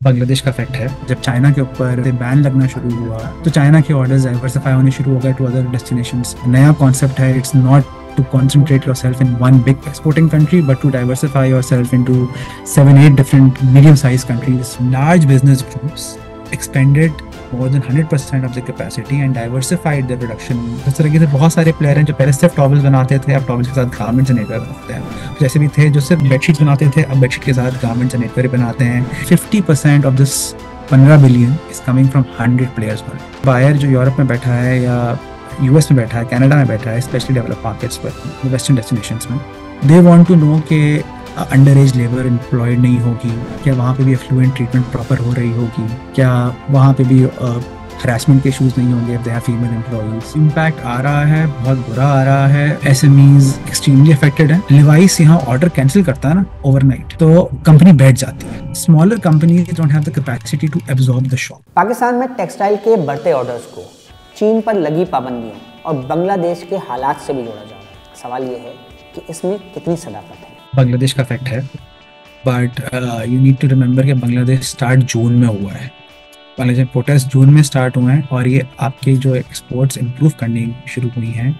बांग्लादेश का फैक्ट है। जब चाइना के ऊपर बैन लगना शुरू हुआ तो चाइना के ऑर्डर्स डाइवर्सिफाई होने शुरू हो गए टू अदर डेस्टिनेशंस। नया कॉन्सेप्ट है, it's not to concentrate yourself in one big exporting country, but to diversify yourself into 7-8 different medium-sized countries. Large business groups expanded more than 100% of the capacity and diversified their production. इस तरीके से बहुत सारे player हैं जो पहले सिर्फ towels बनाते थे, अब टॉवल्स के साथ गारमेंट्स एंड नेटवेयर बनाते हैं। जैसे भी थे जो सिर्फ बेडशीट्स बनाते थे, अब बेडशीट के साथ गारमेंट्स एंड नेटवेयर बनाते हैं। 50% of this 15 billion is coming from 100 players. Buyer जो यूरोप में बैठा है या यूएस में बैठा है, कनाडा में बैठा है, स्पेशली डेवलप मार्केट्स पर, वेस्टर्न डेस्टिनेशंस में, दे वांट टू नो कि अंडर एज लेबर एम्प्लॉयड नहीं होगी क्या, वहाँ पे भी एफ्लुएंट ट्रीटमेंट प्रॉपर हो रही होगी क्या, वहाँ पे भी हरासमेंट के इशूज़ नहीं होंगे, they have female employees. Impact आ रहा है, बहुत बुरा आ रहा है। एसएमईज एक्सट्रीमली अफेक्टेड है। लिवाइस यहाँ ऑर्डर कैंसिल करता है ना ओवरनाइट, तो कंपनी बैठ जाती है। Smaller companies don't have the capacity to absorb the shock. Pakistan में टेक्सटाइल के बढ़ते ऑर्डर्स को चीन पर लगी पाबंदियों और बांग्लादेश के हालात से भी जोड़ा जा रहा है। सवाल ये है कि इसमें कितनी सदाकत है। बांग्लादेश का फैक्ट है, but you need to remember कि बांग्लादेश स्टार्ट जून में हुआ है। बांग्लादेश प्रोटेस्ट जून में स्टार्ट हुए हैं और ये आपके जो एक्सपोर्ट्स इम्प्रूव करनी शुरू हुई हैं।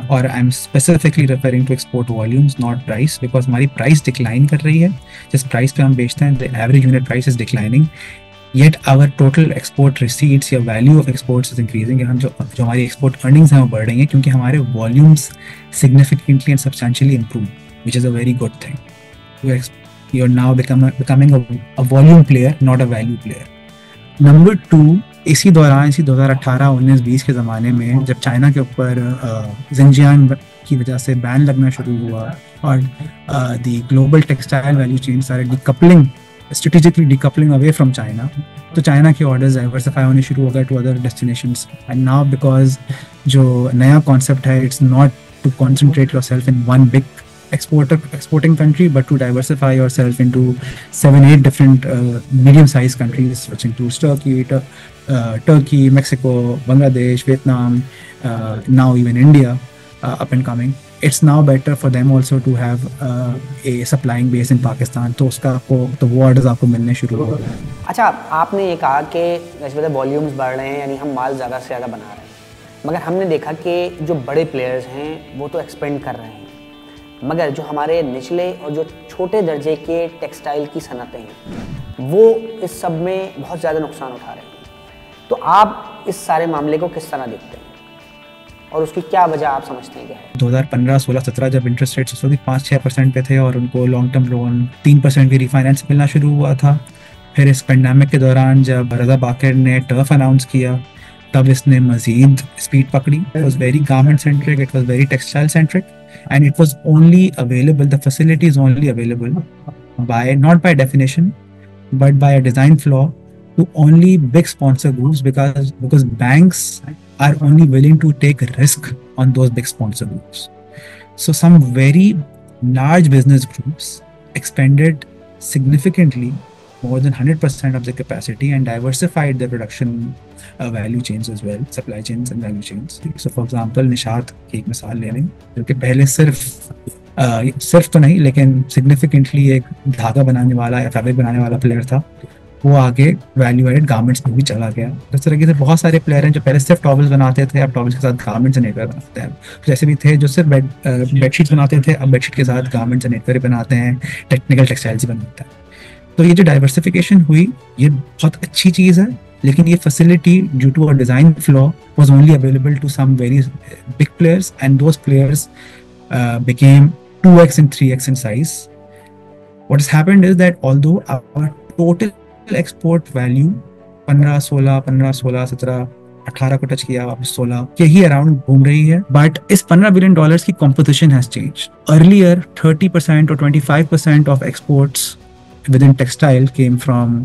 और I am specifically referring to export volumes, not price, because हमारी प्राइस डिक्लाइन कर रही है। जिस प्राइस पे हम बेचते हैं, the average unit price is declining, yet our total export receipts या value of exports is increasing। हम जो हमारी export earnings हैं वो बढ़ रही हैं क्योंकि हमारे volumes significantly and substantially improve, which is a very good thing. You are now becoming a volume player, not a value player. Number 2, इसी 2018, 19, 20 के ज़माने में जब चाइना के ऊपर जिनजियांग की वजह से बैन लगना शुरू हुआ और the global textile value chain started decoupling, strategically decoupling away from China, तो चाइना के ऑर्डर्स डाइवर्सिफाई होने शुरू हो गए to other destinations. And now because जो नया कॉन्सेप्ट है, it's not to concentrate yourself in one big exporting country, but to diversify yourself into 7-8 different medium-sized countries, which includes Turkey, Mexico, Bangladesh, Vietnam, now even India up and coming. It's now better for them also to have a supplying base in Pakistan. तो उसका आपको तो वो orders आपको मिलने शुरू हो गए। अच्छा, आपने ये कहा कि जैसे वॉल्यूम्स बढ़ रहे हैं, यानी हम माल ज़्यादा से ज़्यादा बना रहे हैं, मगर हमने देखा कि जो बड़े प्लेयर्स हैं वो तो एक्सपेंड कर रहे हैं, मगर जो हमारे निचले और जो छोटे दर्जे के टेक्सटाइल की सनतें हैं वो इस सब में बहुत ज़्यादा नुकसान उठा रहे हैं। तो आप इस सारे मामले को किस तरह देखते हैं और उसकी क्या वजह आप समझते हैं क्या है? 2015, 16, 17 जब इंटरेस्ट रेट्स 5-6% पे थे और उनको लॉन्ग टर्म लोन 3% की रिफाइनेंस मिलना शुरू हुआ था। फिर इस पेंडेमिक के दौरान जब रज़ा बाकर ने टर्फ अनाउंस किया, तब इसने मजीद स्पीड पकड़ी। It was very garment centric, it was very textile centric, and it was only available, the facility is only available by, not by definition, but by a design flaw, to only big sponsor groups, because banks are only willing to take risk on those big sponsor groups. So some very large business groups expanded significantly, more than 100% of the capacity, and diversified their production value chains as well, supply chains and value chains. So for example, Nishat की एक मिसाल ले लें, जो कि पहले सिर्फ तो नहीं लेकिन significantly एक धागा बनाने वाला या फैब्रिक बनाने वाला प्लेयर था, वो आगे वैल्यू एडेड गारमेंट्स में भी चला गया। इस तरीके से बहुत सारे प्लेयर हैं जो पहले सिर्फ टॉवल्स बनाते थे, अब टॉवल्स के साथ गारमेंट्स एंड नेटवेयर बनाते हैं। जैसे भी थे जो सिर्फ बेडशीट्स बनाते थे, अब बेडशीट के साथ गारमेंट्स एंड नेटवेयर बनाते हैं, टेक्निकल टेक्सटाइल्स बनाते हैं। तो ये जो डाइवर्सिफिकेशन हुई, ये बहुत अच्छी चीज़ है, लेकिन ये facility due to a design flaw was only available to some very big players, and those players became 2x and 3x in size. What has happened is that although our total export value 15, 16, 17, 18 को touch किया, वापस 16 के ही around घूम रही है, but इस $15 billion की composition has changed. Earlier 30% or 25% of exports within textile came from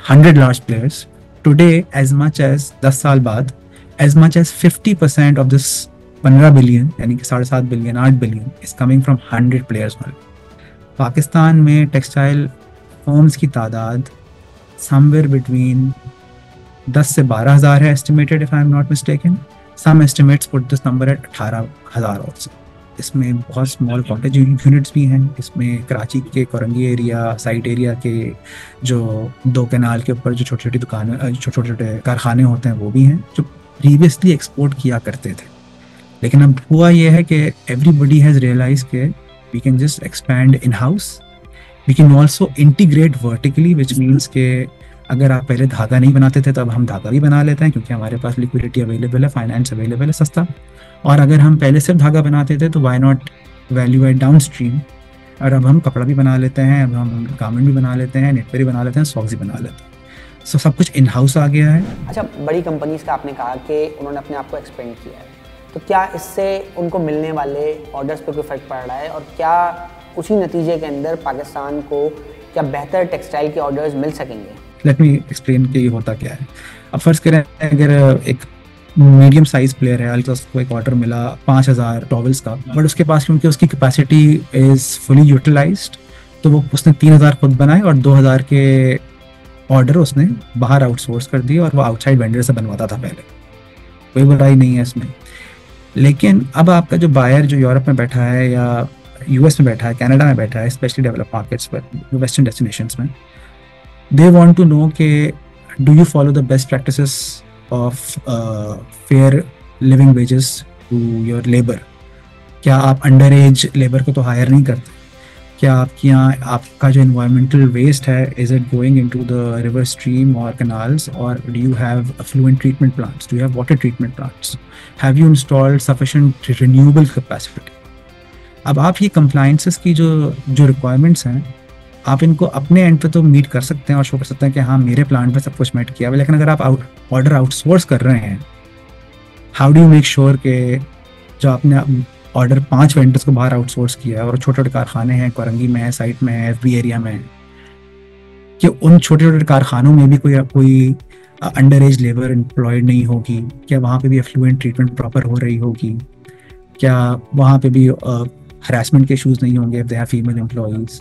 100 large players. Today, as much as 10 साल बाद, as much as 50% of this 15 billion, यानी कि 7.5 billion, 8 billion is coming from 100 players only. Pakistan में textile firms की तादाद somewhere between 10 से 12 हज़ार है estimated, if I am not mistaken. Some estimates put this number at 18,000 also. इसमें बहुत स्मॉल कॉटेज यूनिट्स भी हैं, इसमें कराची के कोरंगी एरिया, साइट एरिया के जो 2 कैनाल के ऊपर जो छोटी छोटी दुकानें, छोटे छोटे कारखाने होते हैं वो भी हैं जो प्रीवियसली एक्सपोर्ट किया करते थे। लेकिन अब हुआ यह है कि एवरीबडी हैज़ रियलाइज के we can just expand in house, we can also integrate vertically, which means के अगर आप पहले धागा नहीं बनाते थे तो अब हम धागा भी बना लेते हैं क्योंकि हमारे पास लिक्विडिटी अवेलेबल है, फाइनेंस अवेलेबल है सस्ता। और अगर हम पहले सिर्फ धागा बनाते थे तो why not value add downstream, और अब हम कपड़ा भी बना लेते हैं, अब हम गारमेंट भी बना लेते हैं, नेटवेयर भी बना लेते हैं, सॉक्स भी बना लेते हैं। सो सब कुछ इन हाउस आ गया है। अच्छा, बड़ी कंपनीज का आपने कहा कि उन्होंने अपने आप को एक्सपेंड किया है, तो क्या इससे उनको मिलने वाले ऑर्डर्स पे कोई फ़र्क पड़ रहा है, और क्या उसी नतीजे के अंदर पाकिस्तान को क्या बेहतर टेक्सटाइल के ऑर्डर्स मिल सकेंगे? लेट मी एक्सप्लेन कि ये होता क्या है। अब फर्ज करें अगर एक मीडियम साइज प्लेयर है, अल्ट्रास को एक ऑर्डर मिला 5000 टॉवल्स का, बट उसके पास क्योंकि उसकी कैपेसिटी इज़ फुली यूटिलाइज्ड, तो वो उसने 3000 खुद बनाए और 2000 के ऑर्डर उसने बाहर आउटसोर्स कर दिए और वो आउटसाइड वेंडर से बनवाता था पहले। कोई बुराई नहीं है इसमें। लेकिन अब आपका जो बायर जो यूरोप में बैठा है या यूएस में बैठा है, कनाडा में बैठा है, स्पेशली डेवलप मार्केट्स पर, वेस्टर्न डेस्टिनेशंस में, they want to know के do you follow the best practices of fair living wages to your labor? क्या आप अंडर एज लेबर को तो हायर नहीं करते? क्या आपके यहाँ आपका जो environmental waste है, is it going into the river stream or canals, or do you have effluent treatment plants? Do you have water treatment plants? Have you installed sufficient renewable capacity? अब आप ये compliances की जो requirements हैं, आप इनको अपने एंड पे तो मीट कर सकते हैं और शो कर सकते हैं कि हाँ मेरे प्लांट पे सब कुछ मीट किया हुआ, लेकिन अगर आप ऑर्डर आउटसोर्स कर रहे हैं, how do you make sure कि जो आपने ऑर्डर 5 वेंडर्स को बाहर आउटसोर्स किया है और छोटे छोटे कारखाने हैं, कोरंगी में है, साइट में है, एफबी एरिया में है, कि उन छोटे छोटे कारखानों में भी कोई अंडर एज लेबर एम्प्लॉयड नहीं होगी? क्या वहाँ पे भी एफ्लुएंट ट्रीटमेंट प्रॉपर हो रही होगी? क्या वहाँ पे भी हरासमेंट के इशूज़ नहीं होंगे if they have female employees?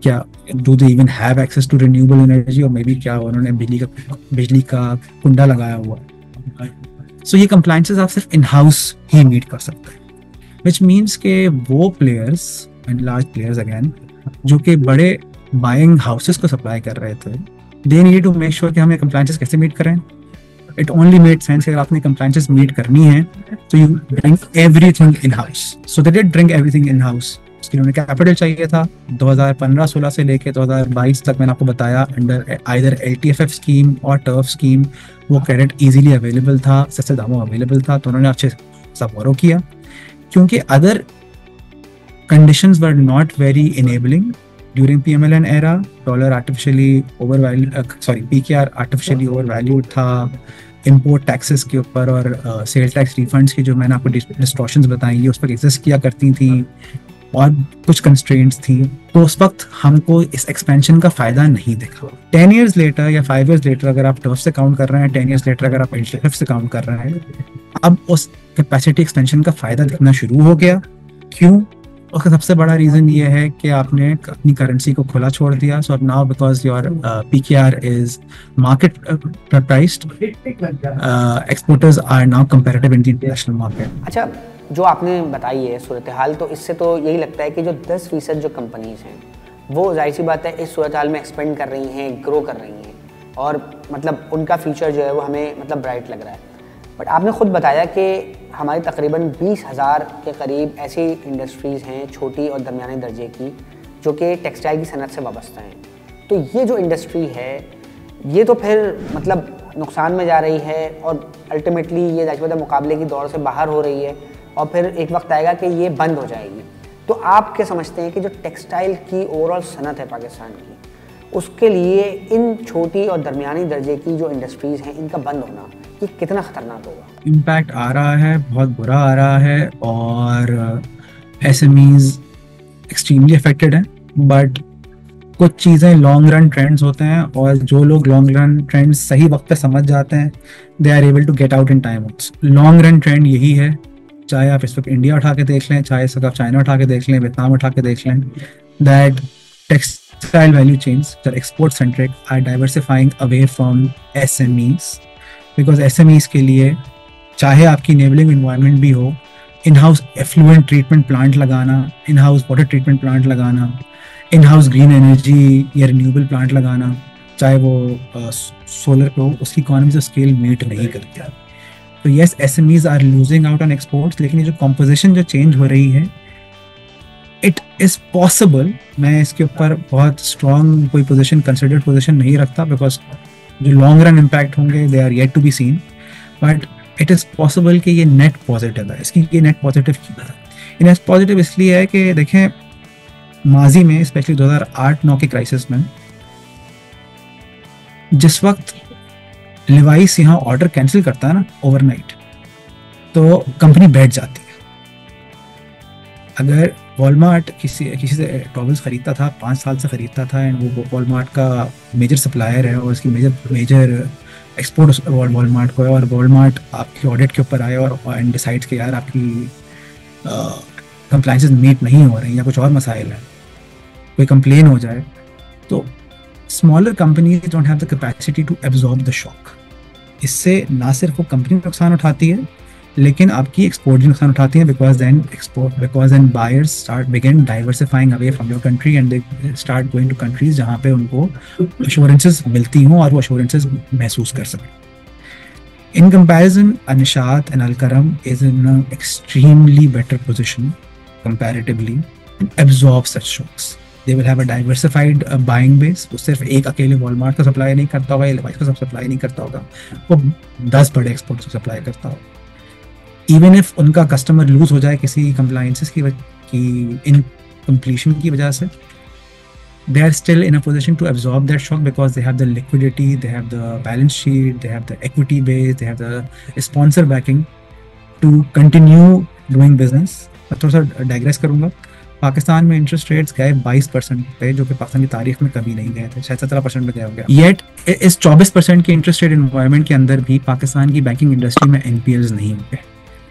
क्या do they even have access to renewable energy, और मे बी क्या उन्होंने बिजली का कुंडा लगाया हुआ है? सो ये कंप्लायंसेस आप सिर्फ इन हाउस ही मीट कर सकते हैं, विच मीन्स के वो players and large players again जो कि बड़े बाइंग हाउसेस को सप्लाई कर रहे थे, they need to make sure कि हम ये कंप्लायंसेस कैसे मीट करें। इट ओनली मेड सेंस अगर आपने कंप्लायंसेस मीट करनी है तो you bring everything in house. So they did bring everything in house. उसके लिए उन्हें कैपिटल चाहिए था। 2015-16 से लेके 2022 तक मैंने आपको बताया, अंडर आइदर LTFF स्कीम और टर्फ स्कीम वो क्रेडिट इजीली अवेलेबल था, सस्ते दामों में अवेलेबल था, तो उन्होंने अच्छे सा बोरो किया क्योंकि other conditions were not very enabling during PMLN era. Dollar artificially PKR artificially overvalued था, इंपोर्ट टैक्सेस के ऊपर और सेल टैक्स रिफंड्स की जो मैंने आपको डिस्टॉर्शंस बताई ये उस पर एग्जिस्ट किया करती थी और कुछ कंस्ट्रेंट्स थी। तो उस वक्त हमको इस एक्सपेंशन का फायदा नहीं दिखा। 10 years later या 5 years later अगर आप टर्फ से काउंट कर रहे हैं, 10 years later अगर आप LTFF से काउंट कर रहे हैं, अब उस कैपेसिटी एक्सपेंशन का फायदा दिखना शुरू हो गया। क्यों? उसका सबसे बड़ा रीजन ये है कि आपने अपनी करेंसी को खुला छोड़ दिया। So now because your PKR is market priced, exporters are now comparative in the international market. अच्छा, जो आपने बताई है सूरत हाल, तो इससे तो यही लगता है कि जो 10% जो कंपनीज हैं वो जाहिर सी बात है इस सूरत हाल में एक्सपेंड कर रही हैं, ग्रो कर रही हैं, और मतलब उनका फ्यूचर जो है वो हमें मतलब ब्राइट लग रहा है। बट आपने खुद बताया कि हमारी तकरीबन 20,000 के करीब ऐसी इंडस्ट्रीज़ हैं छोटी और दरमियाने दर्जे की जो कि टेक्सटाइल की सनत से वाबस्ता हैं। तो ये जो इंडस्ट्री है ये तो फिर मतलब नुकसान में जा रही है और अल्टीमेटली ये जाहिर मुकाबले की दौर से बाहर हो रही है और फिर एक वक्त आएगा कि ये बंद हो जाएगी। तो आप क्या समझते हैं कि जो टेक्सटाइल की ओवरऑल सनत है पाकिस्तान की, उसके लिए इन छोटी और दरमियानी दर्जे की जो इंडस्ट्रीज़ हैं इनका बंद होना ये कितना ख़तरनाक होगा? इम्पैक्ट आ रहा है, बहुत बुरा आ रहा है और SMEs एक्सट्रीमली अफेक्टेड हैं। बट कुछ चीज़ें लॉन्ग रन ट्रेंड्स होते हैं और जो लोग लॉन्ग रन ट्रेंड्स सही वक्त पे समझ जाते हैं they are able to get out in time. Long run trend यही है, चाहे आप इस वक्त इंडिया उठा के देख लें, चाहे इस वक्त आप चाइना उठा के देख लें, वियतनाम उठा के देख लें, that textile value chains that export centric are diversifying away from SMEs। Because SMEs के लिए चाहे आपकी इनेबलिंग इन्वायरमेंट भी हो, in house effluent treatment plant लगाना, in house water treatment plant लगाना, इन हाउस ग्रीन एनर्जी या रिन्यूएबल प्लांट लगाना, चाहे वो सोलर पे हो, उसकी इकोनॉमीज ऑफ स्केल मीट नहीं करती। तो yes, SMEs are losing out on exports, लेकिन ये जो कॉम्पोजिशन जो चेंज हो रही है, इट इज़ पॉसिबल। मैं इसके ऊपर बहुत स्ट्रॉन्ग कोई पोजीशन, कंसिडर्ड पोजीशन नहीं रखता, बिकॉज जो लॉन्ग रन इम्पैक्ट होंगे they are yet to be seen, but it is possible कि ये नेट पॉजिटिव है। इसकी ये नेट पॉजिटिव क्यों है? ये नेट पॉजिटिव इसलिए है कि देखें, माजी में स्पेशली 2008-9 के क्राइसिस में जिस वक्त लिवाइस यहाँ ऑर्डर कैंसिल करता है ना ओवरनाइट, तो कंपनी बैठ जाती है। अगर वॉलमार्ट किसी से टॉवल्स खरीदता था, 5 साल से खरीदता था, एंड वो वॉलमार्ट का मेजर सप्लायर है और इसकी मेजर एक्सपोर्ट वॉलमार्ट को है, और वॉलमार्ट आपकी ऑडिट के ऊपर आए और एंड डिसाइड्स कि यार आपकी कंप्लाइंसेस मीट नहीं हो रही या कुछ और मसाइल है, कोई कंप्लेन हो जाए, तो smaller companies don't have the capacity to absorb the shock. इससे ना सिर्फ वो कंपनी नुकसान उठाती है, लेकिन आपकी एक्सपोर्ट भी नुकसान उठाती है, because then buyers begin diversifying away from your country and they start going to countries जहाँ पे उनको अश्योरेंसेस मिलती हों और वो अश्योरेंसेस महसूस कर सकें। In comparison, Anishat and Alkaram is in an extremely better position comparatively to absorb such shocks. They will have a diversified buying base. वो सिर्फ एक अकेले वॉलमार्ट का सप्लाई नहीं करता होगा या लिवाइस का सप्लाई नहीं करता होगा, वो 10 बड़े एक्सपोर्ट्स को सप्लाई करता होगा। इवन इफ उनका कस्टमर लूज हो जाए किसी कंप्लाइंसेस की इनकम्प्लीशन की वजह से, they are still in a position to absorb that shock because they have the liquidity, they have the balance sheet, they have the equity base, they have the sponsor backing to continue doing business। मैं थोड़ा सा digress करूँगा। पाकिस्तान में interest rates गए 22% पे, जो कि पाकिस्तान की तारीख में कभी नहीं गए थे, शायद 17% पे गया हो गया। येट इस 24% के इंटरेस्ट रेट इन्वायरमेंट के अंदर भी पाकिस्तान की बैंकिंग इंडस्ट्री में एनपीएल्स नहीं होंगे।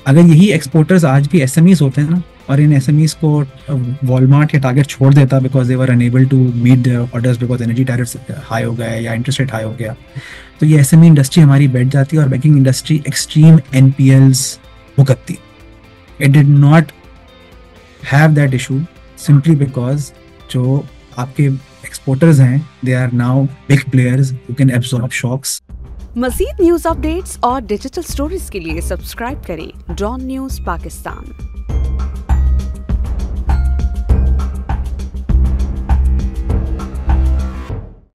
अगर यही एक्सपोर्टर्स आज भी एसएमईज होते हैं ना, और इन एसएमईज को वॉलमार्ट के टारगेट छोड़ देता because they were unable to meet the orders because energy tariffs high हो गए या इंटरेस्ट रेट हाई हो गया, तो ये एसएमई इंडस्ट्री हमारी बैठ जाती है और बैंकिंग इंडस्ट्री एक्सट्रीम एनपीएल्स भुगतती। It did not have that issue simply because जो आपके एक्सपोर्टर्स हैं they are now big players who can absorb shocks. मज़ीद न्यूज़ अपडेट्स और डिजिटल स्टोरीज के लिए सब्सक्राइब करें डॉन न्यूज़ पाकिस्तान।